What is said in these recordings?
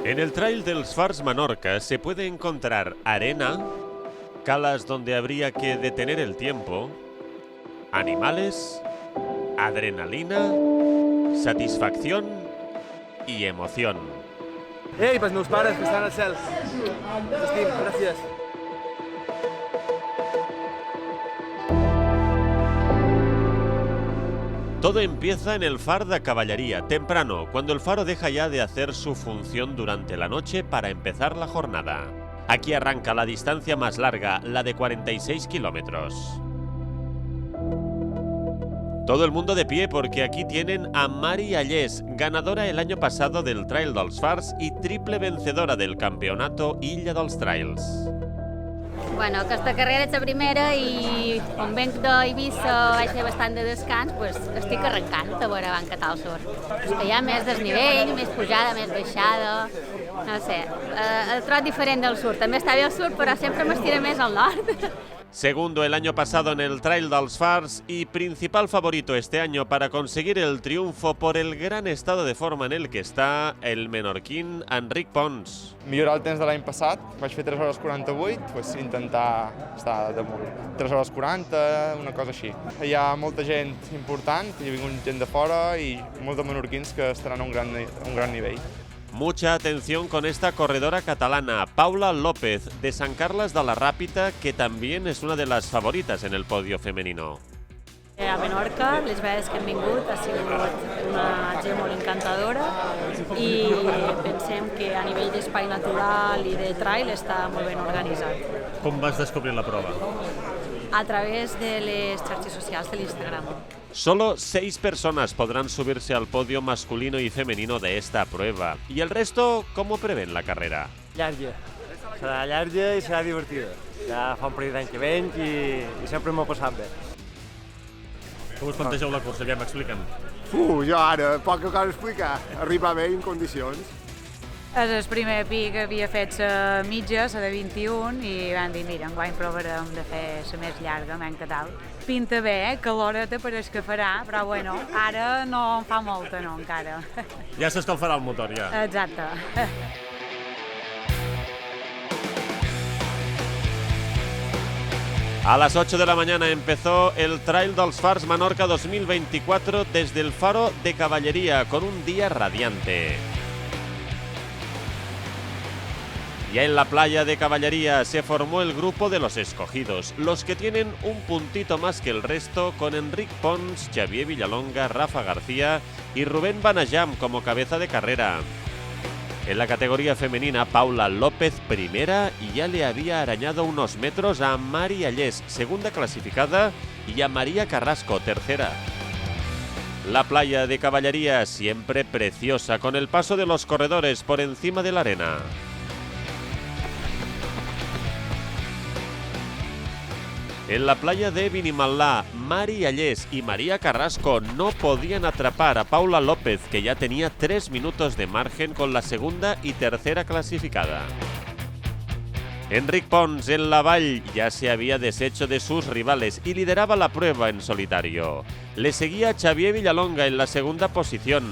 En el Trail dels Fars Menorca se puede encontrar arena, calas donde habría que detener el tiempo, animales, adrenalina, satisfacción y emoción. Ei, pels meus pares que estan al cel. T'estim, gràcies. Todo empieza en el Far de Caballería, temprano, cuando el faro deja ya de hacer su función durante la noche para empezar la jornada. Aquí arranca la distancia más larga, la de 46 kilómetros. Todo el mundo de pie porque aquí tienen a Mari Allés, ganadora el año pasado del Trail dels Fars y triple vencedora del campeonato Illa dels Trails. Bueno, aquesta carrera és la primera i com venc d'Eivissa vaig fer bastant de descans, doncs estic arrencant a veure van catar el surf. És que hi ha més desnivell, més pujada, més baixada, no sé, el trot diferent del surf. També està bé el surf, però sempre m'estira més al nord. Segundo el año pasado en el Trail dels Fars y principal favorito este año para conseguir el triunfo por el gran estado de forma en el que está el menorquín Enric Pons. Millorar el temps de l'any passat, vaig fer 3 hores 48, doncs intentar estar damunt. 3 hores 40, una cosa així. Hi ha molta gent important, hi ha vingut gent de fora i molts de menorquins que estaran a un gran nivell. Mucha atención con esta corredora catalana, Paula López, de San Carles de la Ràpita, que también es una de las favoritas en el podio femenino. A Menorca, les vegades que hem vingut, ha sigut una gent molt encantadora i pensem que a nivell d'espai natural i de trail està molt ben organitzat. Com vas descobrir la prova? A través de les xarxes socials de l'Instagram. Solo 6 personas podrán subirse al podio masculino y femenino de esta prueba. ¿Y el resto cómo prevén la carrera? Llarga. Serà llarga i serà divertida. Ja fa un parell d'anys que venc i sempre m'ho he passat bé. Com us plantegeu la cursa? Ja m'expliquen. Jo ara, poca cosa a explicar. Arribar bé en condicions. És el primer pi que havia fet la mitja, la de 21, i van dir, mira, enguany provarem de fer la més llarga, menys que tal. Pinta bé, caloreta pareix que farà, però bueno, ara no en fa molta, no, encara. Ja s'escalfarà el motor, ja. Exacte. A las 8 de la mañana empezó el Trail dels Fars Menorca 2024 desde el Faro de Caballería, con un día radiante. Ya en la playa de Caballería se formó el grupo de los escogidos, los que tienen un puntito más que el resto, con Enric Pons, Xavier Villalonga, Rafa García y Rubén Banajam como cabeza de carrera. En la categoría femenina, Paula López, primera, y ya le había arañado unos metros a Mari Allés, segunda clasificada, y a María Carrasco, tercera. La playa de Caballería siempre preciosa, con el paso de los corredores por encima de la arena. En la playa de Vinimalá, Mari Allés y María Carrasco no podían atrapar a Paula López, que ya tenía 3 minutos de margen con la segunda y tercera clasificada. Enric Pons en la vall ya se había deshecho de sus rivales y lideraba la prueba en solitario. Le seguía Xavier Villalonga en la segunda posición.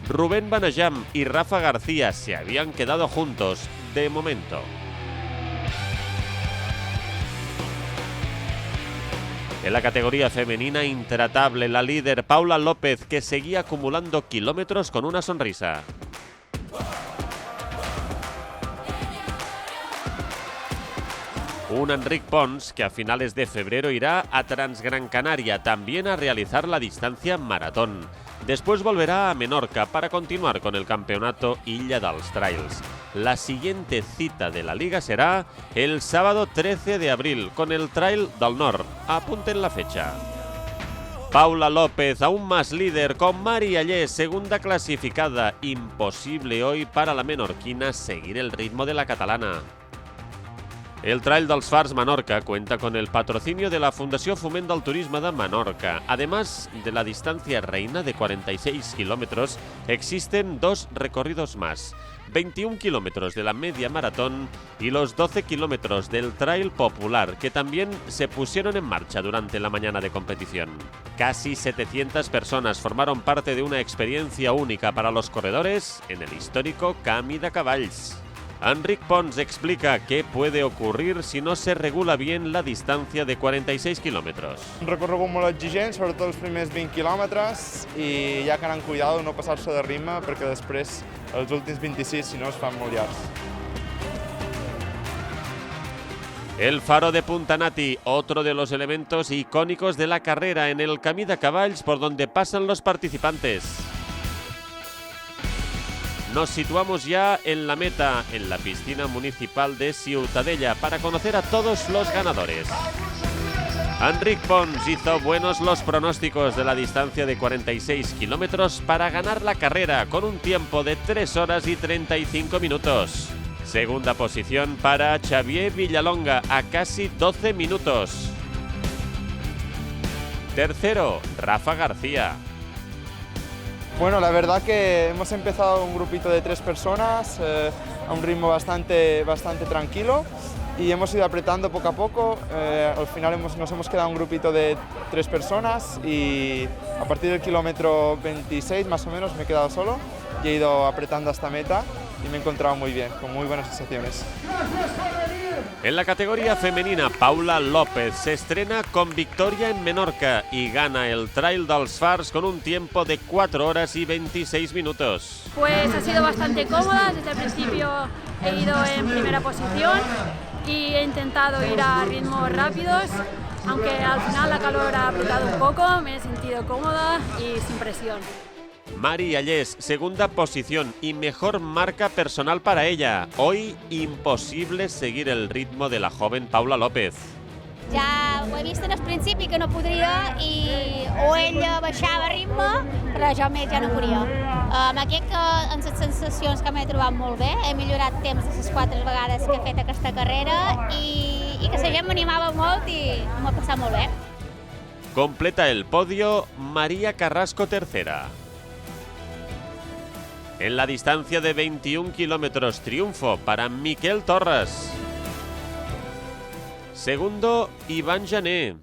Rubén Banajam y Rafa García se habían quedado juntos de momento. En la categoría femenina, intratable la líder Paula López, que seguía acumulando kilómetros con una sonrisa. Un Enric Pons que a finales de febrero irá a Transgran Canaria, también a realizar la distancia maratón. Después volverá a Menorca para continuar con el campeonato Illa dels Trails. La siguiente cita de la liga será el sábado 13 de abril con el Trail del Nord. Apunten la fecha. Paula López, aún más líder, con Mari Allés, segunda clasificada. Imposible hoy para la menorquina seguir el ritmo de la catalana. El Trail dels Fars Menorca cuenta con el patrocinio de la Fundación Foment del Turisme de Menorca. Además de la distancia reina de 46 kilómetros, existen 2 recorridos más. 21 kilómetros de la media maratón y los 12 kilómetros del Trail Popular, que también se pusieron en marcha durante la mañana de competición. Casi 700 personas formaron parte de una experiencia única para los corredores en el histórico Camí de Cavalls. Enric Pons explica qué puede ocurrir si no se regula bien la distancia de 46 kilómetros. Un recorregut molt exigent, sobretot els primers 20 quilòmetres, i ja que anar amb cuidado, no passar-se de ritme, perquè després els últims 26, si no, es fan molt llargs. El Faro de Puntanati, otro de los elementos icónicos de la carrera en el Camí de Cavalls por donde pasan los participantes. Nos situamos ya en la meta, en la piscina municipal de Ciutadella, para conocer a todos los ganadores. Enric Pons hizo buenos los pronósticos de la distancia de 46 kilómetros para ganar la carrera con un tiempo de 3 horas y 35 minutos. Segunda posición para Xavier Villalonga a casi 12 minutos. Tercero, Rafa García. Bueno, la verdad que hemos empezado un grupito de 3 personas a un ritmo bastante tranquilo y hemos ido apretando poco a poco. Al final nos hemos quedado un grupito de 3 personas y a partir del kilómetro 26 más o menos me he quedado solo y he ido apretando hasta meta y me he encontrado muy bien, con muy buenas sensaciones. En la categoría femenina, Paula López se estrena con victoria en Menorca y gana el Trail dels Fars con un tiempo de 4 horas y 26 minutos. Pues ha sido bastante cómoda, desde el principio he ido en primera posición y he intentado ir a ritmos rápidos, aunque al final la calor ha apretado un poco, me he sentido cómoda y sin presión. Mari Allés, segunda posición y mejor marca personal para ella. Hoy imposible seguir el ritmo de la joven Paula López. Ja ho he vist en el principi que no podria i o ella baixava ritme, però jo més ja no podia. Amb aquest en les sensacions que m'he trobat molt bé, he millorat temps de les 4 vegades que he fet aquesta carrera i que la gent m'animava molt i m'ho he passat molt bé. Completa el podio María Carrasco tercera. En la distancia de 21 kilómetros, triunfo para Miquel Torres. Segundo, Iván Jané.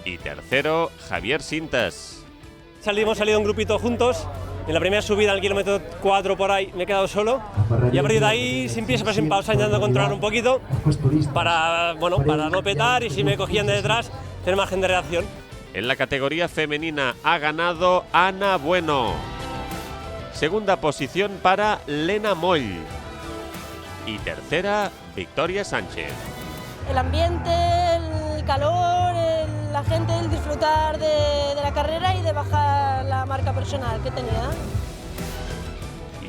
Y tercero, Javier Sintas. Hemos salido un grupito juntos. En la primera subida al kilómetro 4 por ahí me he quedado solo. Y a partir de ahí, sin pies, sin pausa, intentando controlar un poquito para no petar y si me cogían de detrás, tener margen de reacción. En la categoría femenina ha ganado Ana Bueno. Segunda posición para Lena Moll. Y tercera, Victoria Sánchez. El ambiente, el calor, la gente, el disfrutar de la carrera y de bajar la marca personal que tenía.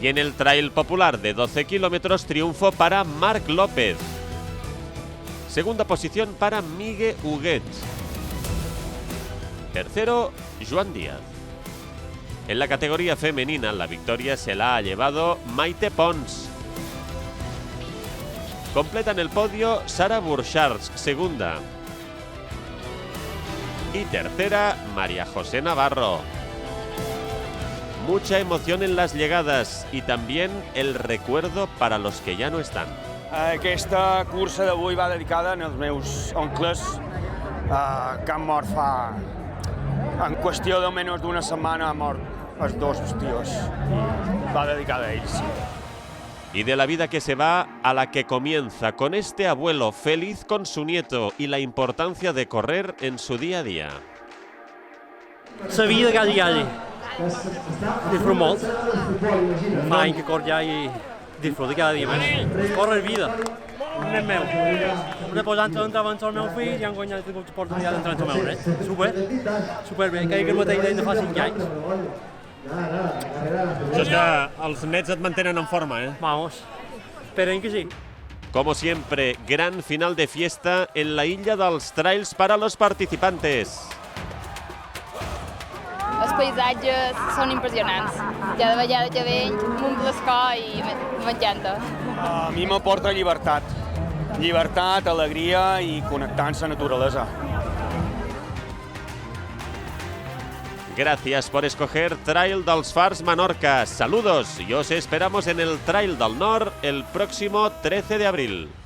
Y en el Trail Popular de 12 kilómetros, triunfo para Marc López. Segunda posición para Migue Huguet. Tercero, Joan Díaz. En la categoría femenina, la victoria se la ha llevado Maite Pons. Completan el podio Sara Burchards, segunda. Y tercera, María José Navarro. Mucha emoción en las llegadas y también el recuerdo para los que ya no están. Aquesta cursa d'avui va dedicada als meus oncles que han mort fa... En qüestió de menys d'una setmana han mort els 2 tios. Va dedicada a ells. Y de la vida que se va a la que comienza, con este abuelo feliz con su nieto y la importancia de correr en su día a día. La vida cada dia. Disfruto molt. Fa anys que corro ja i disfruto cada dia més. Corre vida. Un nen meu. Reposant l'entrevenció al meu fill i han guanyat l'oportunitat d'entrar al meu net. Superbé, que el mateix d'ell de fa 5 anys. Això és que els nets et mantenen en forma, ¿eh? Vamos, esperen que sí. Como siempre, gran final de fiesta en la illa dels Trails para los participantes. Els paisatges són impressionants. Ja de vegada que veig, m'omple el cor i m'encanta. A mi m'aporta llibertat. llibertat, alegria i connectar amb la naturalesa. Gracias por escoger Trail dels Fars Menorca. Saludos y os esperamos en el Trail del Nord el próximo 13 de abril.